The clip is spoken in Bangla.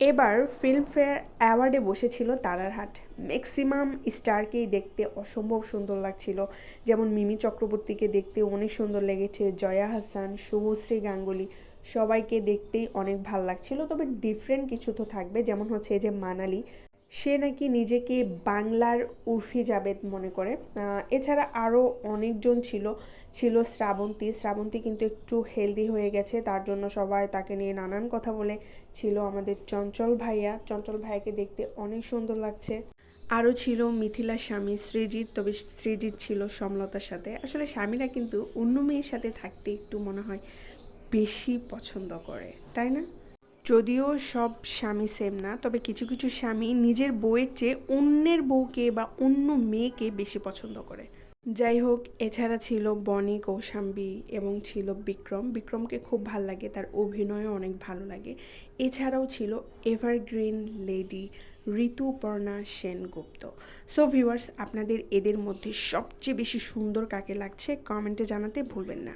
এবার ফিল্মফেয়ার অ্যাওয়ার্ডে বসেছিল তারার হাট। ম্যাক্সিমাম স্টারকেই দেখতে অসম্ভব সুন্দর লাগছিল। যেমন মিমি চক্রবর্তীকে দেখতে অনেক সুন্দর লেগেছে, জয়া হাসান, শুভশ্রী গাঙ্গুলি, সবাইকে দেখতেই অনেক ভাল লাগছিল। তবে ডিফারেন্ট কিছু তো থাকবে, যেমন হচ্ছে এই যে মানালি, সে নাকি নিজেকে বাংলার উর্ফি জাবেদ মনে করে। এছাড়া আরও অনেকজন ছিল। ছিল শ্রাবন্তী। শ্রাবন্তী কিন্তু একটু হেলদি হয়ে গেছে, তার জন্য সবাই তাকে নিয়ে নানান কথা বলে। ছিল আমাদের চঞ্চল ভাইয়া। চঞ্চল ভাইয়াকে দেখতে অনেক সুন্দর লাগছে। আরও ছিল মিথিলার স্বামী সৃজিত। তবে সৃজিত ছিল সমলতার সাথে। আসলে স্বামীরা কিন্তু অন্য মেয়ের সাথে থাকতে একটু মনে হয় বেশি পছন্দ করে, তাই না? যদিও সব স্বামী সেম না, তবে কিছু কিছু স্বামী নিজের বউয়ের চেয়ে অন্যের বউকে বা অন্য মেয়েকে বেশি পছন্দ করে। যাই হোক, এছাড়া ছিল বনি কৌশাম্বী এবং ছিল বিক্রম। বিক্রমকে খুব ভাল লাগে, তার অভিনয়ও অনেক ভালো লাগে। এছাড়াও ছিল evergreen lady Rituparna Sengupta. So viewers, আপনাদের এদের মধ্যে সবচেয়ে বেশি সুন্দর কাকে লাগছে কমেন্টে জানাতে ভুলবেন না।